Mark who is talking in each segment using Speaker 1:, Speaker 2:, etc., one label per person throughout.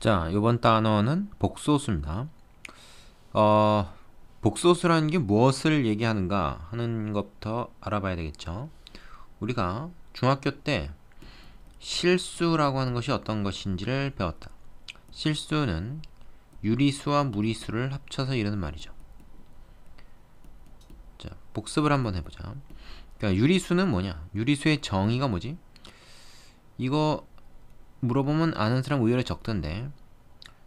Speaker 1: 자, 이번 단어는 복소수입니다. 복소수라는 게 무엇을 얘기하는가 하는 것부터 알아봐야 되겠죠. 우리가 중학교 때 실수라고 하는 것이 어떤 것인지를 배웠다. 실수는 유리수와 무리수를 합쳐서 이루는 말이죠. 자, 복습을 한번 해보자. 그러니까 유리수는 뭐냐? 유리수의 정의가 뭐지? 이거 물어보면 아는 사람 의외로 적던데,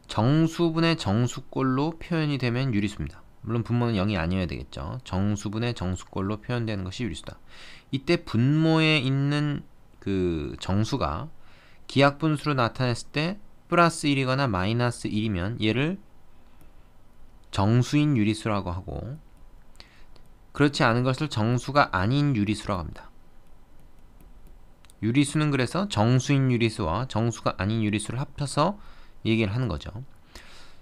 Speaker 1: 정수분의 정수꼴로 표현이 되면 유리수입니다. 물론 분모는 0이 아니어야 되겠죠. 정수분의 정수꼴로 표현되는 것이 유리수다. 이때 분모에 있는 그 정수가 기하분수로 나타냈을 때 플러스 1이거나 마이너스 1이면 얘를 정수인 유리수라고 하고, 그렇지 않은 것을 정수가 아닌 유리수라고 합니다. 유리수는 그래서 정수인 유리수와 정수가 아닌 유리수를 합쳐서 얘기를 하는 거죠.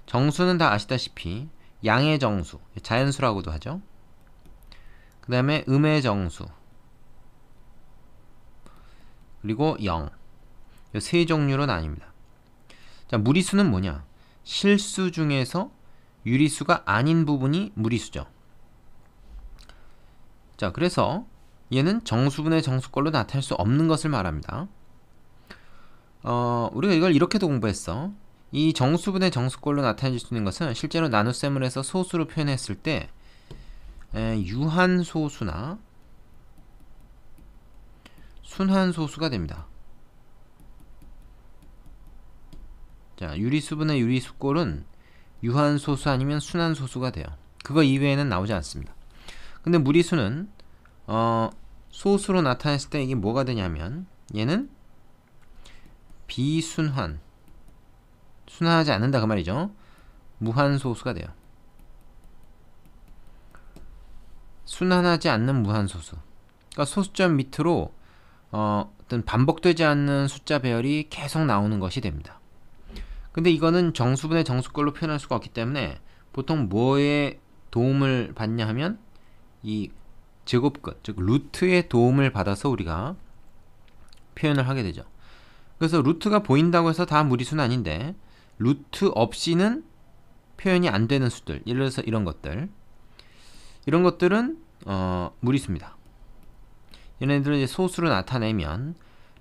Speaker 1: 정수는 다 아시다시피 양의 정수, 자연수라고도 하죠. 그 다음에 음의 정수, 그리고 0. 이 세 종류로 나뉩니다. 자, 무리수는 뭐냐? 실수 중에서 유리수가 아닌 부분이 무리수죠. 자, 그래서 얘는 정수분의 정수꼴로 나타낼 수 없는 것을 말합니다. 우리가 이걸 이렇게도 공부했어. 이 정수분의 정수꼴로 나타낼 수 있는 것은 실제로 나눗셈을 해서 소수로 표현했을 때 유한소수나 순한소수가 됩니다. 자, 유리수분의 유리수꼴은 유한소수 아니면 순한소수가 돼요. 그거 이외에는 나오지 않습니다. 근데 무리수는 소수로 나타냈을 때 이게 뭐가 되냐면 얘는 비순한, 순환하지 않는다 그 말이죠. 무한소수가 돼요. 순환하지 않는 무한소수. 그러니까 소수점 밑으로 어떤 반복되지 않는 숫자 배열이 계속 나오는 것이 됩니다. 근데 이거는 정수분의 정수꼴로 표현할 수가 없기 때문에 보통 뭐에 도움을 받냐 하면 이 제곱끝, 즉 루트의 도움을 받아서 우리가 표현을 하게 되죠. 그래서 루트가 보인다고 해서 다 무리수는 아닌데, 루트 없이는 표현이 안 되는 수들, 예를 들어서 이런 것들은 무리수입니다. 얘네들은 이제 소수로 나타내면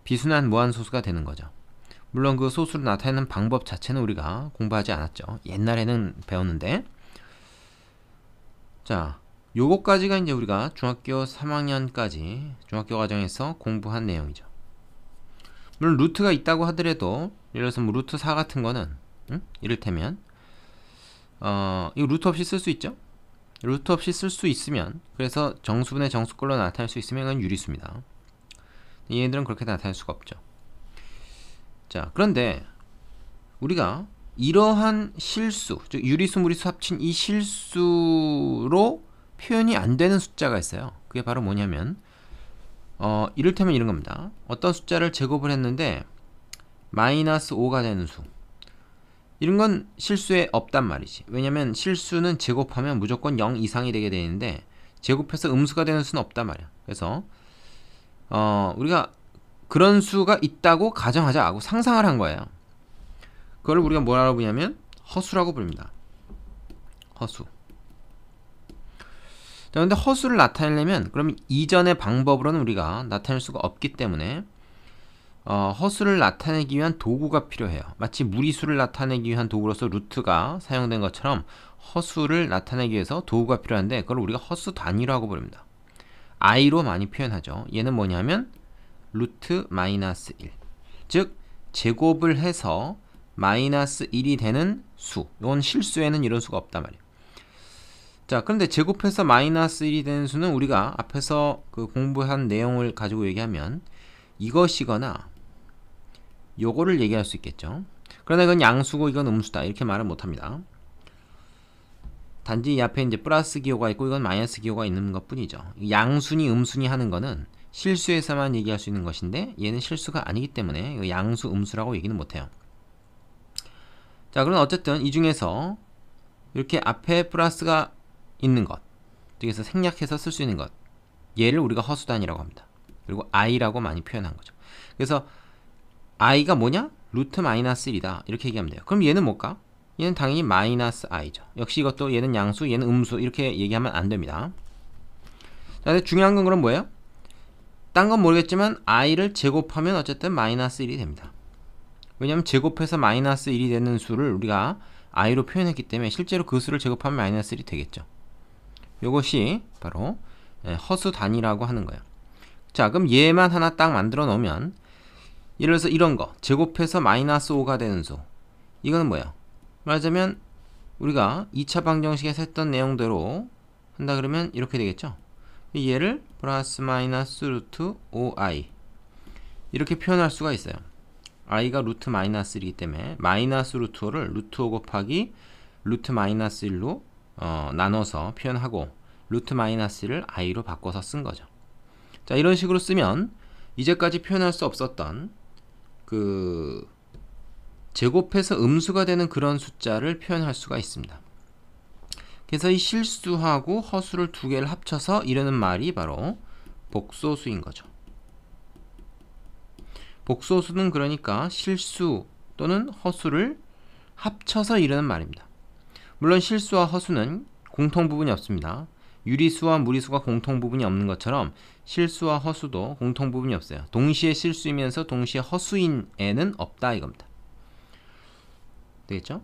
Speaker 1: 비순한 무한소수가 되는 거죠. 물론 그 소수로 나타내는 방법 자체는 우리가 공부하지 않았죠. 옛날에는 배웠는데. 자, 요거까지가 이제 우리가 중학교 3학년까지 중학교 과정에서 공부한 내용이죠. 물론 루트가 있다고 하더라도, 예를 들어서 뭐 루트 4 같은 거는 이를테면 이거 루트 없이 쓸 수 있죠. 루트 없이 쓸 수 있으면, 그래서 정수분의 정수꼴로 나타낼 수 있으면 이건 유리수입니다. 얘네들은 그렇게 나타낼 수가 없죠. 자, 그런데 우리가 이러한 실수, 즉 유리수 무리수 합친 이 실수로 표현이 안 되는 숫자가 있어요. 그게 바로 뭐냐면 이를테면 이런 겁니다. 어떤 숫자를 제곱을 했는데 마이너스 5가 되는 수, 이런 건 실수에 없단 말이지. 왜냐면 실수는 제곱하면 무조건 0 이상이 되게 되는데 제곱해서 음수가 되는 수는 없단 말이야. 그래서 우리가 그런 수가 있다고 가정하자 하고 상상을 한 거예요. 그걸 우리가 뭐라고 부르냐면 허수라고 부릅니다. 허수. 자, 근데 허수를 나타내려면 그럼 이전의 방법으로는 우리가 나타낼 수가 없기 때문에 허수를 나타내기 위한 도구가 필요해요. 마치 무리수를 나타내기 위한 도구로서 루트가 사용된 것처럼 허수를 나타내기 위해서 도구가 필요한데, 그걸 우리가 허수 단위라고 부릅니다. i로 많이 표현하죠. 얘는 뭐냐면 루트 마이너스 1, 즉 제곱을 해서 마이너스 1이 되는 수. 이건 실수에는 이런 수가 없단 말이에요. 자, 그런데 제곱해서 마이너스 1이 되는 수는 우리가 앞에서 그 공부한 내용을 가지고 얘기하면 이것이거나 요거를 얘기할 수 있겠죠. 그러나 이건 양수고 이건 음수다 이렇게 말은 못합니다. 단지 이 앞에 이제 플러스 기호가 있고 이건 마이너스 기호가 있는 것 뿐이죠. 양수니 음수니 하는 거는 실수에서만 얘기할 수 있는 것인데, 얘는 실수가 아니기 때문에 양수 음수라고 얘기는 못해요. 자, 그럼 어쨌든 이 중에서 이렇게 앞에 플러스가 있는 것, 여기서 생략해서 쓸 수 있는 것, 얘를 우리가 허수단위라고 합니다. 그리고 i라고 많이 표현한 거죠. 그래서 i가 뭐냐? 루트 마이너스 1이다 이렇게 얘기하면 돼요. 그럼 얘는 뭘까? 얘는 당연히 마이너스 i죠. 역시 이것도 얘는 양수 얘는 음수 이렇게 얘기하면 안 됩니다. 자, 근데 중요한 건 그럼 뭐예요? 딴 건 모르겠지만 i를 제곱하면 어쨌든 마이너스 1이 됩니다. 왜냐하면 제곱해서 마이너스 1이 되는 수를 우리가 i로 표현했기 때문에 실제로 그 수를 제곱하면 마이너스 1이 되겠죠. 이것이 바로 허수 단위라고 하는 거예요. 자, 그럼 얘만 하나 딱 만들어 놓으면 예를 들어서 이런 거 제곱해서 마이너스 5가 되는 수, 이거는 뭐예요? 말하자면 우리가 2차 방정식에서 했던 내용대로 한다 그러면 이렇게 되겠죠. 얘를 플러스 마이너스 루트 5i 이렇게 표현할 수가 있어요. i가 루트 마이너스 1이기 때문에 마이너스 루트 5를 루트 5 곱하기 루트 마이너스 1로 나눠서 표현하고 루트 마이너스 1을 i로 바꿔서 쓴 거죠. 자, 이런 식으로 쓰면 이제까지 표현할 수 없었던 그 제곱해서 음수가 되는 그런 숫자를 표현할 수가 있습니다. 그래서 이 실수하고 허수를 두 개를 합쳐서 이르는 말이 바로 복소수인 거죠. 복소수는 그러니까 실수 또는 허수를 합쳐서 이르는 말입니다. 물론 실수와 허수는 공통 부분이 없습니다. 유리수와 무리수가 공통 부분이 없는 것처럼 실수와 허수도 공통 부분이 없어요. 동시에 실수이면서 동시에 허수인 애는 없다 이겁니다. 되겠죠?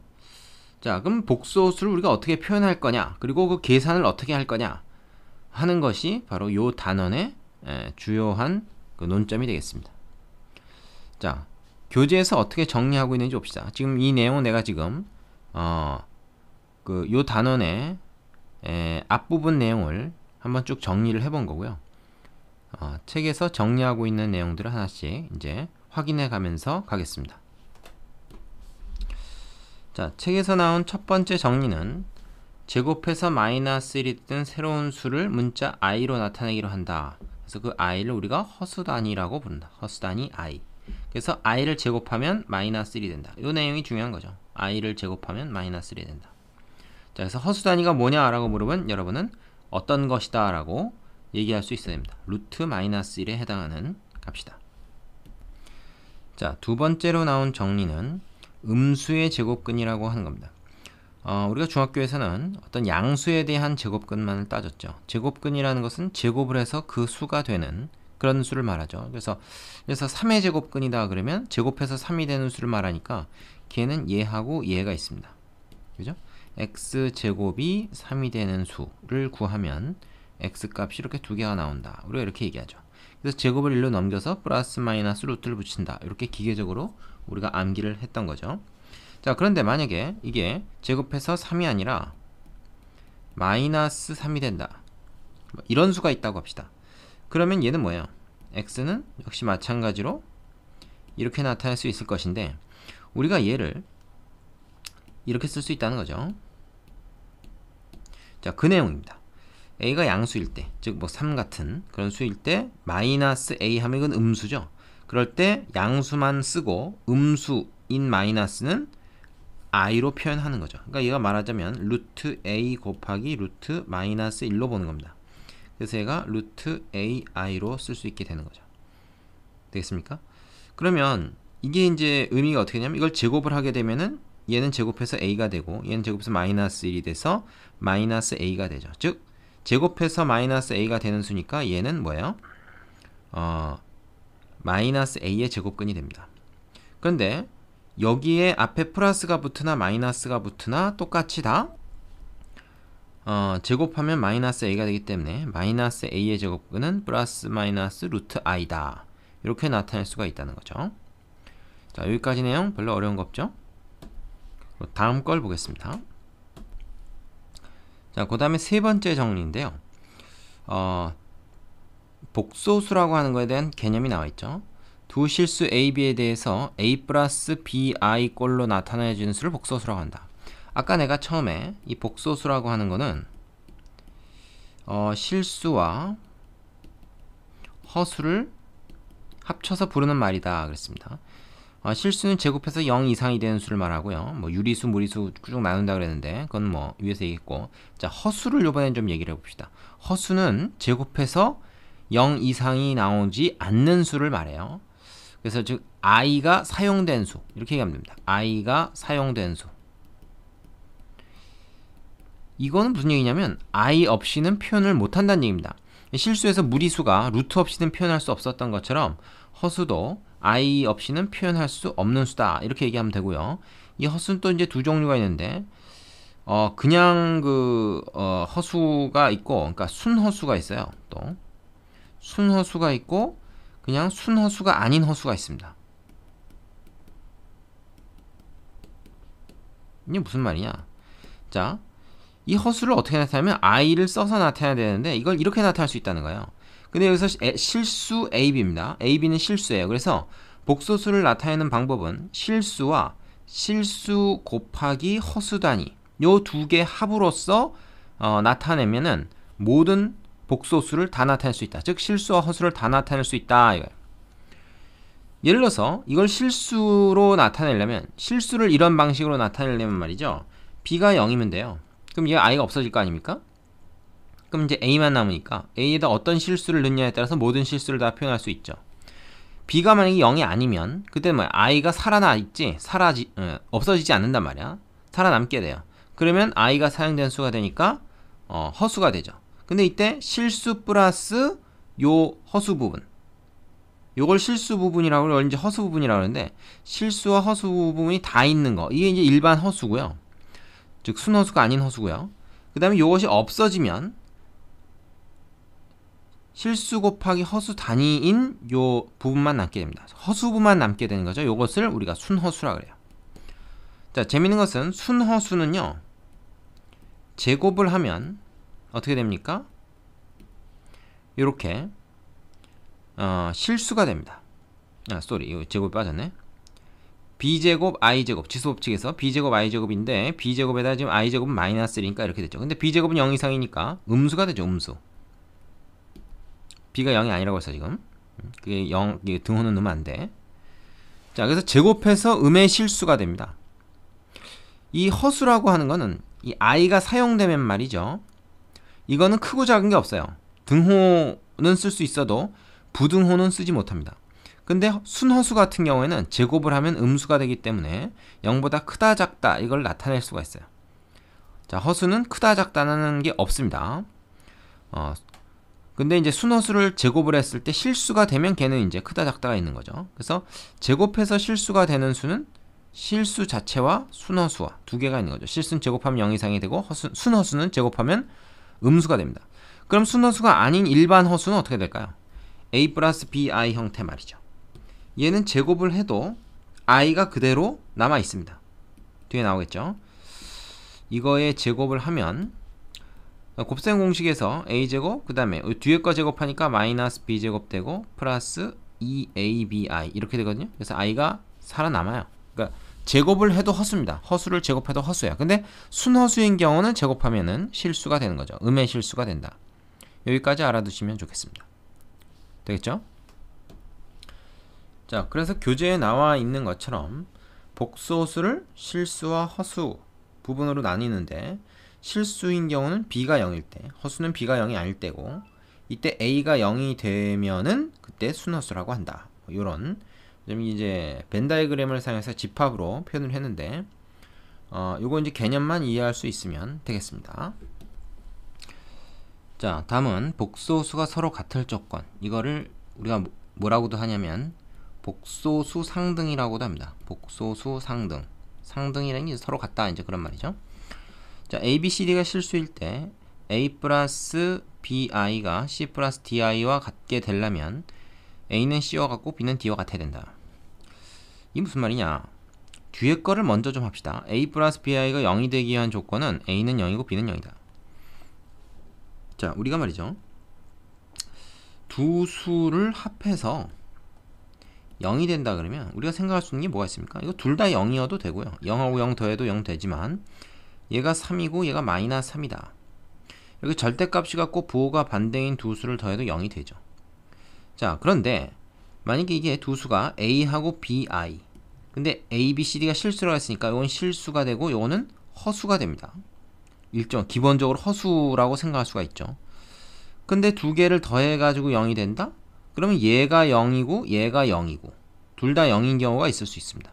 Speaker 1: 자, 그럼 복소수를 우리가 어떻게 표현할 거냐, 그리고 그 계산을 어떻게 할 거냐 하는 것이 바로 요 단원의 주요한 그 논점이 되겠습니다. 자, 교재에서 어떻게 정리하고 있는지 봅시다. 지금 이 내용은 내가 지금 요 단원의 앞부분 내용을 한번 쭉 정리를 해본 거고요. 책에서 정리하고 있는 내용들을 하나씩 이제 확인해 가면서 가겠습니다. 자, 책에서 나온 첫 번째 정리는 제곱해서 마이너스 1이 든 새로운 수를 문자 i로 나타내기로 한다. 그래서 그 i를 우리가 허수단위라고 부른다. 허수단위 i. 그래서 i를 제곱하면 마이너스 1이 된다. 이 내용이 중요한 거죠. i를 제곱하면 마이너스 1이 된다. 자, 그래서 허수단위가 뭐냐라고 물으면 여러분은 어떤 것이다 라고 얘기할 수 있어야 됩니다. 루트 마이너스 1에 해당하는 값이다. 자, 두 번째로 나온 정리는 음수의 제곱근이라고 하는 겁니다. 우리가 중학교에서는 어떤 양수에 대한 제곱근만을 따졌죠. 제곱근이라는 것은 제곱을 해서 그 수가 되는 그런 수를 말하죠. 그래서 3의 제곱근이다 그러면 제곱해서 3이 되는 수를 말하니까 걔는 얘하고 얘가 있습니다. 그죠? x제곱이 3이 되는 수를 구하면 x값이 이렇게 두 개가 나온다. 우리가 이렇게 얘기하죠. 그래서 제곱을 1로 넘겨서 플러스 마이너스 루트를 붙인다. 이렇게 기계적으로 우리가 암기를 했던 거죠. 자, 그런데 만약에 이게 제곱해서 3이 아니라 마이너스 3이 된다. 이런 수가 있다고 합시다. 그러면 얘는 뭐예요? x는 역시 마찬가지로 이렇게 나타낼 수 있을 것인데 우리가 얘를 이렇게 쓸 수 있다는 거죠. 자, 그 내용입니다. a가 양수일 때, 즉 뭐 3 같은 그런 수일 때 마이너스 a 하면 이건 음수죠. 그럴 때 양수만 쓰고 음수인 마이너스는 i로 표현하는 거죠. 그러니까 얘가 말하자면 루트 a 곱하기 루트 마이너스 1로 보는 겁니다. 그래서 얘가 루트 ai로 쓸 수 있게 되는 거죠. 되겠습니까? 그러면 이게 이제 의미가 어떻게 되냐면 이걸 제곱을 하게 되면은 얘는 제곱해서 a가 되고 얘는 제곱해서 마이너스 1이 돼서 마이너스 a가 되죠. 즉 제곱해서 마이너스 a가 되는 수니까 얘는 뭐예요? 마이너스 a의 제곱근이 됩니다. 그런데 여기에 앞에 플러스가 붙으나 마이너스가 붙으나 똑같이 다 제곱하면 마이너스 a가 되기 때문에 마이너스 a의 제곱근은 플러스 마이너스 루트 i다. 이렇게 나타낼 수가 있다는 거죠. 자, 여기까지 내용 별로 어려운 거 없죠? 다음 걸 보겠습니다. 자, 그 다음에 세 번째 정리인데요. 복소수라고 하는 것에 대한 개념이 나와 있죠. 두 실수 a, b에 대해서 a 플러스 bi 꼴로 나타내주는 수를 복소수라고 한다. 아까 내가 처음에 이 복소수라고 하는 거는 실수와 허수를 합쳐서 부르는 말이다 그랬습니다. 실수는 제곱해서 0 이상이 되는 수를 말하고요. 뭐 유리수, 무리수 쭉 나눈다 그랬는데 그건 뭐 위에서 얘기했고, 자, 허수를 이번엔 좀 얘기를 해봅시다. 허수는 제곱해서 0 이상이 나오지 않는 수를 말해요. 그래서 즉 i가 사용된 수 이렇게 얘기하면 됩니다. i가 사용된 수. 이거는 무슨 얘기냐면 i 없이는 표현을 못한다는 얘기입니다. 실수에서 무리수가 루트 없이는 표현할 수 없었던 것처럼 허수도 i 없이는 표현할 수 없는 수다 이렇게 얘기하면 되고요. 이 허수는 또 이제 두 종류가 있는데 그냥 허수가 있고, 그러니까 순허수가 있어요. 또 순허수가 있고 그냥 순허수가 아닌 허수가 있습니다. 이게 무슨 말이냐? 자, 이 허수를 어떻게 나타내면 i를 써서 나타내야 되는데 이걸 이렇게 나타낼 수 있다는 거예요. 근데 여기서 실수 ab입니다. ab는 실수예요. 그래서 복소수를 나타내는 방법은 실수와 실수 곱하기 허수 단위 요 두 개 합으로써 나타내면은 모든 복소수를 다 나타낼 수 있다. 즉 실수와 허수를 다 나타낼 수 있다. 이거예요. 예를 들어서 이걸 실수로 나타내려면 실수를 이런 방식으로 나타내려면 말이죠. b가 0이면 돼요. 그럼 얘 i가 없어질 거 아닙니까? 그럼 이제 a만 남으니까 a에다 어떤 실수를 넣느냐에 따라서 모든 실수를 다 표현할 수 있죠. b가 만약에 0이 아니면 그때 뭐 i가 살아나있지 없어지지 않는단 말이야. 살아남게 돼요. 그러면 i가 사용된 수가 되니까 허수가 되죠. 근데 이때 실수 플러스 요 허수 부분 요걸 실수 부분이라고 그러고 이제 허수 부분이라고 하는데 실수와 허수 부분이 다 있는 거 이게 이제 일반 허수고요. 즉 순허수가 아닌 허수고요. 그 다음에 요것이 없어지면 실수 곱하기 허수 단위인 요 부분만 남게 됩니다. 허수 부분만 남게 되는 거죠. 요것을 우리가 순허수라 그래요. 자, 재밌는 것은 순허수는요. 제곱을 하면 어떻게 됩니까? 요렇게 실수가 됩니다. 이거 제곱이 빠졌네. b제곱 i제곱 지수법칙에서 b제곱 i제곱인데 b제곱에다 지금 i제곱은 마이너스 1이니까 이렇게 됐죠. 근데 b제곱은 0 이상이니까 음수가 되죠. 음수. b가 0이 아니라고 했어 지금. 그게 0 등호는 넣으면 안 돼. 자, 그래서 제곱해서 음의 실수가 됩니다. 이 허수라고 하는 거는 이 i가 사용되면 말이죠. 이거는 크고 작은 게 없어요. 등호는 쓸 수 있어도 부등호는 쓰지 못합니다. 근데 순허수 같은 경우에는 제곱을 하면 음수가 되기 때문에 0보다 크다 작다 이걸 나타낼 수가 있어요. 자, 허수는 크다 작다는 게 없습니다. 근데 이제 순허수를 제곱을 했을 때 실수가 되면 걔는 이제 크다 작다가 있는 거죠. 그래서 제곱해서 실수가 되는 수는 실수 자체와 순허수와 두 개가 있는 거죠. 실수는 제곱하면 0 이상이 되고 순허수는 제곱하면 음수가 됩니다. 그럼 순허수가 아닌 일반 허수는 어떻게 될까요? a 플러스 bi 형태 말이죠. 얘는 제곱을 해도 i가 그대로 남아 있습니다. 뒤에 나오겠죠. 이거의 제곱을 하면 곱셈 공식에서 a제곱 그 다음에 뒤에 거 제곱하니까 마이너스 b제곱 되고 플러스 2abi 이렇게 되거든요. 그래서 i가 살아남아요. 그러니까 제곱을 해도 허수입니다. 허수를 제곱해도 허수예요. 근데 순허수인 경우는 제곱하면은 실수가 되는 거죠. 음의 실수가 된다. 여기까지 알아두시면 좋겠습니다. 되겠죠? 자, 그래서 교재에 나와 있는 것처럼 복소수를 실수와 허수 부분으로 나뉘는데 실수인 경우는 b가 0일 때, 허수는 b가 0이 아닐 때고 이때 a가 0이 되면은 그때 순허수라고 한다. 요런 이제 벤 다이그램을 사용해서 집합으로 표현을 했는데 요거 이제 개념만 이해할 수 있으면 되겠습니다. 자, 다음은 복소수가 서로 같을 조건. 이거를 우리가 뭐라고도 하냐면 복소수 상등이라고도 합니다. 복소수 상등. 상등이라는 게 서로 같다 이제 그런 말이죠. 자, a, b, c, d가 실수일 때 a 플러스 bi가 c 플러스 di와 같게 되려면 a는 c와 같고 b는 d와 같아야 된다. 이게 무슨 말이냐? 뒤에 거를 먼저 좀 합시다. a 플러스 bi가 0이 되기 위한 조건은 a는 0이고 b는 0이다. 자, 우리가 말이죠. 두 수를 합해서 0이 된다 그러면 우리가 생각할 수 있는 게 뭐가 있습니까? 이거 둘 다 0이어도 되고요. 0하고 0 더해도 0 되지만 얘가 3이고 얘가 마이너스 3이다. 여기 절대값이 같고 부호가 반대인 두 수를 더해도 0이 되죠. 자, 그런데 만약에 이게 두 수가 a하고 bi 근데 a, b, c, d가 실수라고 했으니까 이건 실수가 되고 이거는 허수가 됩니다. 기본적으로 허수라고 생각할 수가 있죠. 근데 두 개를 더해가지고 0이 된다? 그러면 얘가 0이고 얘가 0이고 둘 다 0인 경우가 있을 수 있습니다.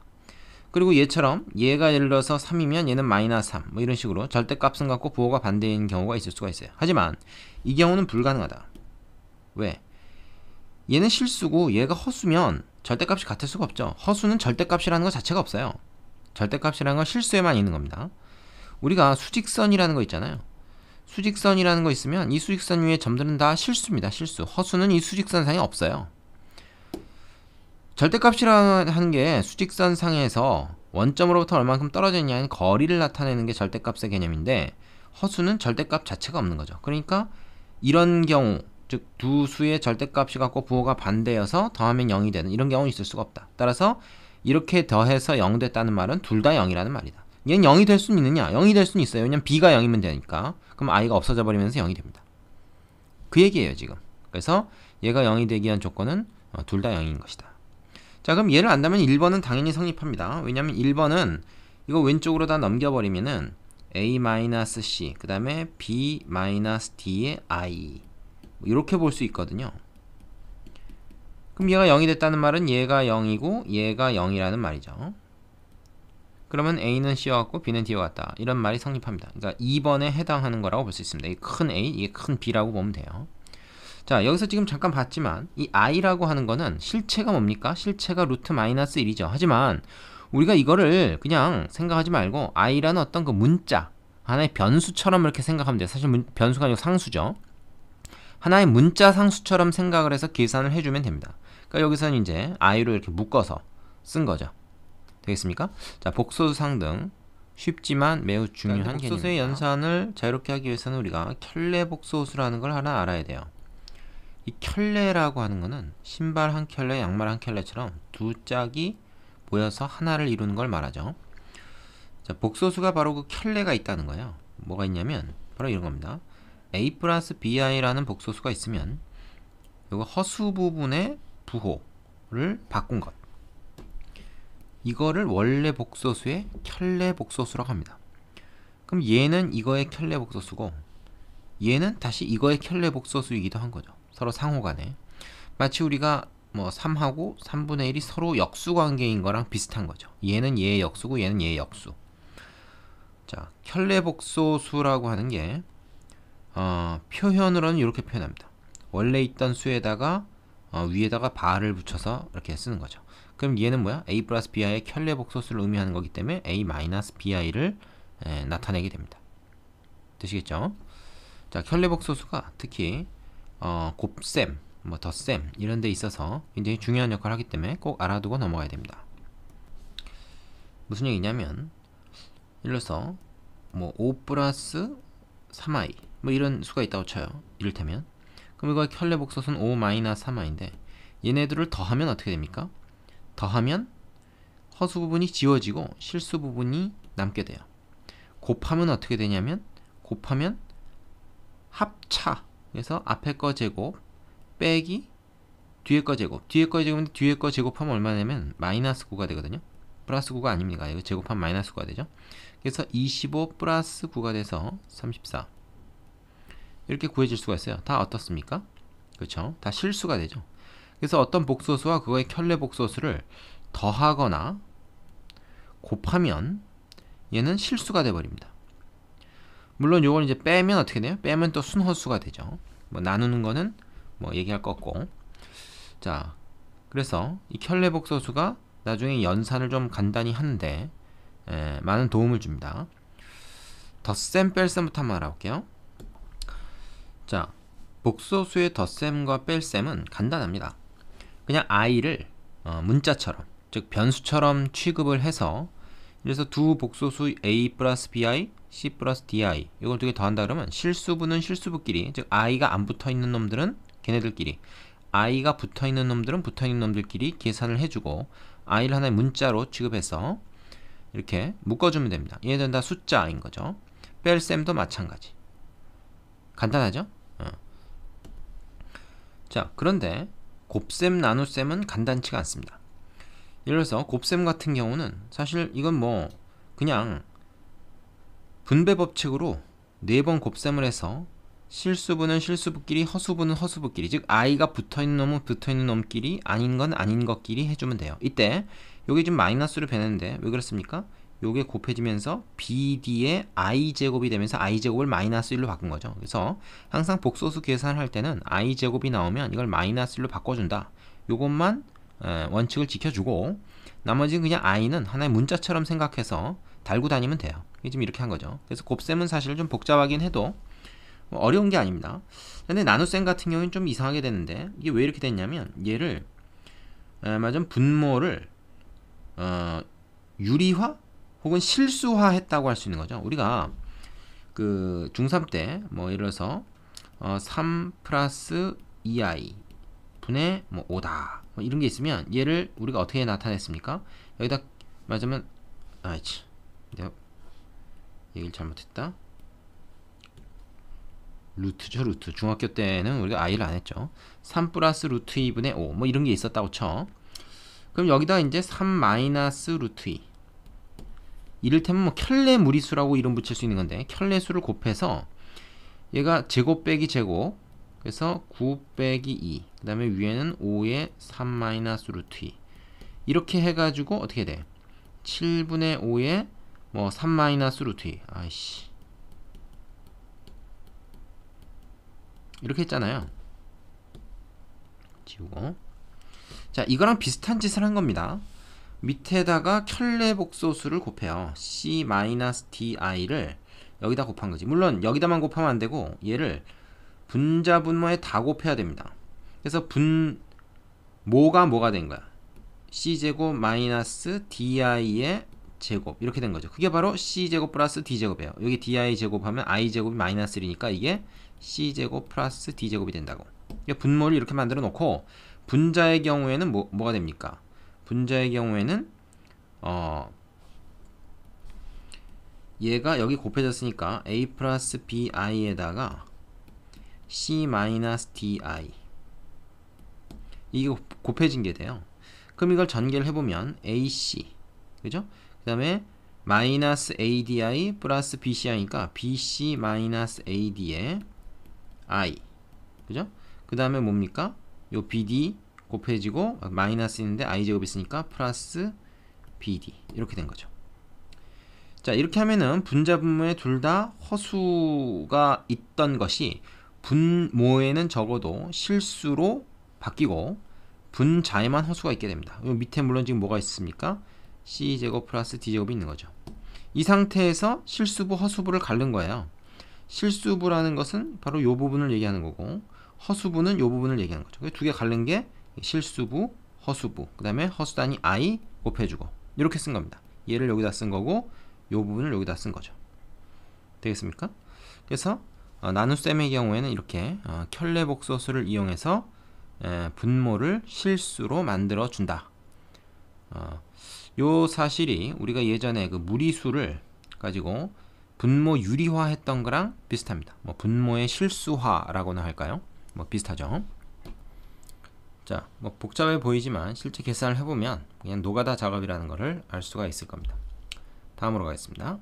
Speaker 1: 그리고 얘처럼 얘가 예를 들어서 3이면 얘는 마이너스 3 뭐 이런 식으로 절대값은 같고 부호가 반대인 경우가 있을 수가 있어요. 하지만 이 경우는 불가능하다. 왜? 얘는 실수고 얘가 허수면 절대값이 같을 수가 없죠. 허수는 절대값이라는 것 자체가 없어요. 절대값이라는 건 실수에만 있는 겁니다. 우리가 수직선이라는 거 있잖아요. 수직선이라는 거 있으면 이 수직선 위에 점들은 다 실수입니다. 실수. 허수는 이 수직선상에 없어요. 절대값이라는 게 수직선 상에서 원점으로부터 얼만큼 떨어져 있냐는 거리를 나타내는 게 절대값의 개념인데 허수는 절대값 자체가 없는 거죠. 그러니까 이런 경우, 즉 두 수의 절대값이 같고 부호가 반대여서 더하면 0이 되는 이런 경우는 있을 수가 없다. 따라서 이렇게 더해서 0 됐다는 말은 둘 다 0이라는 말이다. 얘는 0이 될 수는 있느냐? 0이 될 수는 있어요. 왜냐면 b가 0이면 되니까. 그럼 i가 없어져 버리면서 0이 됩니다. 그 얘기예요 지금. 그래서 얘가 0이 되기 위한 조건은 둘 다 0인 것이다. 자, 그럼 얘를 안다면 1번은 당연히 성립합니다. 왜냐면 1번은 이거 왼쪽으로 다 넘겨버리면은 a-c 그 다음에 b-d의 i 이렇게 볼 수 있거든요. 그럼 얘가 0이 됐다는 말은 얘가 0이고 얘가 0이라는 말이죠. 그러면 a는 c와 같고 b는 d와 같다. 이런 말이 성립합니다. 그러니까 2번에 해당하는 거라고 볼 수 있습니다. 이게 큰 a, 이게 큰 b라고 보면 돼요. 자, 여기서 지금 잠깐 봤지만 이 i라고 하는 거는 실체가 뭡니까? 실체가 루트 마이너스 1이죠. 하지만 우리가 이거를 그냥 생각하지 말고 i라는 어떤 그 문자, 하나의 변수처럼 이렇게 생각하면 돼요. 사실 변수가 아니고 상수죠. 하나의 문자 상수처럼 생각을 해서 계산을 해주면 됩니다. 그러니까 여기서는 이제 i로 이렇게 묶어서 쓴 거죠. 되겠습니까? 자, 복소수 상등 쉽지만 매우 중요한 개념입니다. 복소수의 연산을 자유롭게 하기 위해서는 우리가 켤레 복소수라는 걸 하나 알아야 돼요. 이 켤레라고 하는 거는 신발 한 켤레, 양말 한 켤레처럼 두 짝이 모여서 하나를 이루는 걸 말하죠. 자, 복소수가 바로 그 켤레가 있다는 거예요. 뭐가 있냐면 바로 이런 겁니다. a 플러스 bi라는 복소수가 있으면 이거 허수 부분의 부호를 바꾼 것, 이거를 원래 복소수의 켤레 복소수라고 합니다. 그럼 얘는 이거의 켤레 복소수고 얘는 다시 이거의 켤레 복소수이기도 한 거죠. 서로 상호간에 마치 우리가 뭐 3하고 3분의 1이 서로 역수 관계인 거랑 비슷한 거죠. 얘는 얘의 역수고 얘는 얘의 역수. 자, 켤레 복소수라고 하는 게 표현으로는 이렇게 표현합니다. 원래 있던 수에다가 위에다가 바를 붙여서 이렇게 쓰는 거죠. 그럼 얘는 뭐야? a 플러스 bi의 켤레 복소수를 의미하는 거기 때문에 a 마이너스 bi를 나타내게 됩니다. 되시겠죠? 자, 켤레 복소수가 특히 곱셈, 뭐 덧셈 이런 데 있어서 굉장히 중요한 역할을 하기 때문에 꼭 알아두고 넘어가야 됩니다. 무슨 얘기냐면 예를 들어서 뭐 5 플러스 3i 뭐 이런 수가 있다고 쳐요. 이를테면 그럼 이거의 켤레 복소수는 5 마이너스 3i인데 얘네들을 더하면 어떻게 됩니까? 더하면 허수 부분이 지워지고 실수 부분이 남게 돼요. 곱하면 어떻게 되냐면 곱하면 합차, 그래서 앞에 거 제곱 빼기 뒤에 거 제곱, 뒤에 거 제곱인데 뒤에 거 제곱하면 얼마냐면 마이너스 9가 되거든요. 플러스 9가 아닙니다. 이거 제곱하면 마이너스 9가 되죠. 그래서 25 플러스 9가 돼서 34 이렇게 구해질 수가 있어요. 다 어떻습니까? 그렇죠? 다 실수가 되죠. 그래서 어떤 복소수와 그거의 켤레 복소수를 더하거나 곱하면 얘는 실수가 돼버립니다. 물론 요건 이제 빼면 어떻게 돼요? 빼면 또 순허수가 되죠. 뭐 나누는 거는 뭐 얘기할 거 없고. 자, 그래서 이 켤레 복소수가 나중에 연산을 좀 간단히 하는데 많은 도움을 줍니다. 덧셈 뺄셈부터 한번 알아볼게요. 자, 복소수의 덧셈과 뺄셈은 간단합니다. 그냥 i를 문자처럼, 즉 변수처럼 취급을 해서, 그래서 두 복소수 a 플러스 bi, c 플러스 di 이걸 두 개 더한다 그러면 실수부는 실수부끼리, 즉 i가 안 붙어있는 놈들은 걔네들끼리, i가 붙어있는 놈들은 붙어있는 놈들끼리 계산을 해주고 i를 하나의 문자로 취급해서 이렇게 묶어주면 됩니다. 얘네들은 다 숫자인 거죠. 뺄셈도 마찬가지. 간단하죠? 자, 그런데 곱셈 나눗셈은 간단치가 않습니다. 예를 들어서 곱셈 같은 경우는 사실 이건 뭐 그냥 분배 법칙으로 4번 곱셈을 해서 실수분은 실수부끼리, 허수분은 허수부끼리, 즉 i가 붙어있는 놈은 붙어있는 놈끼리, 아닌 건 아닌 것끼리 해주면 돼요. 이때 요게 지금 마이너스로 변했는데 왜 그렇습니까? 요게 곱해지면서 BD의 i제곱이 되면서 i제곱을 마이너스 1로 바꾼 거죠. 그래서 항상 복소수 계산할 때는 i제곱이 나오면 이걸 마이너스 1로 바꿔준다. 요것만 원칙을 지켜주고 나머지는 그냥 i는 하나의 문자처럼 생각해서 달고 다니면 돼요. 이게 지금 이렇게 한 거죠. 그래서 곱셈은 사실 좀 복잡하긴 해도 뭐 어려운 게 아닙니다. 근데 나눗셈 같은 경우는 좀 이상하게 됐는데 이게 왜 이렇게 됐냐면 얘를 분모를 유리화 혹은 실수화 했다고 할 수 있는 거죠. 우리가 그 중3 때 뭐 예를 들어서 3 플러스 2i 분의 뭐 5다 뭐 이런 게 있으면 얘를 우리가 어떻게 나타냈습니까? 여기다 맞으면 아이치 내가 얘기를 잘못했다. 루트죠. 루트. 중학교 때는 우리가 i를 안 했죠. 3 플러스 루트 2분의 5 뭐 이런 게 있었다고 쳐. 그럼 여기다 이제 3 마이너스 루트 2 이를테면 뭐 켤레 무리수라고 이름 붙일 수 있는 건데 켤레수를 곱해서 얘가 제곱 빼기 제곱 그래서 9 빼기 2 그 다음에 위에는 5에 3 마이너스 루트 2 이렇게 해가지고 어떻게 돼? 7분의 5에 뭐 3 마이너스 루트 2 아이씨 이렇게 했잖아요. 지우고 자 이거랑 비슷한 짓을 한 겁니다. 밑에다가 켤레 복소수를 곱해요. c-di를 여기다 곱한 거지. 물론 여기다만 곱하면 안 되고 얘를 분자 분모에 다 곱해야 됩니다. 그래서 뭐가 된 거야? c제곱 마이너스 di의 제곱 이렇게 된 거죠. 그게 바로 c제곱 플러스 d제곱이에요. 여기 di 제곱하면 i제곱이 마이너스 1이니까 이게 c제곱 플러스 d제곱이 된다고. 분모를 이렇게 만들어 놓고 분자의 경우에는 뭐가 됩니까? 분자의 경우에는 얘가 여기 곱해졌으니까 a 플러스 bi에다가 c 마이너스 di 이게 곱해진 게 돼요. 그럼 이걸 전개를 해보면 ac 그죠? 그 다음에 마이너스 adi 플러스 bci니까 bc 마이너스 ad의 i 그죠? 그 다음에 뭡니까? 요 bd 곱해지고 마이너스 있는데 i제곱 있으니까 플러스 bd 이렇게 된 거죠. 자 이렇게 하면은 분자 분모에 둘 다 허수가 있던 것이 분모에는 적어도 실수로 바뀌고 분자에만 허수가 있게 됩니다. 요 밑에 물론 지금 뭐가 있습니까? c제곱 플러스 d제곱이 있는 거죠. 이 상태에서 실수부 허수부를 가른 거예요. 실수부라는 것은 바로 요 부분을 얘기하는 거고 허수부는 요 부분을 얘기하는 거죠. 두 개 가른 게 실수부, 허수부, 그 다음에 허수단위 i 곱해주고 이렇게 쓴 겁니다. 얘를 여기다 쓴 거고 요 부분을 여기다 쓴 거죠. 되겠습니까? 그래서 나눗셈의 경우에는 이렇게 켤레 복소수를 이용해서 분모를 실수로 만들어 준다. 요 사실이 우리가 예전에 그 무리수를 가지고 분모 유리화 했던 거랑 비슷합니다. 뭐 분모의 실수화라고나 할까요? 뭐 비슷하죠. 자, 뭐 복잡해 보이지만 실제 계산을 해보면 그냥 노가다 작업이라는 것을 알 수가 있을 겁니다. 다음으로 가겠습니다.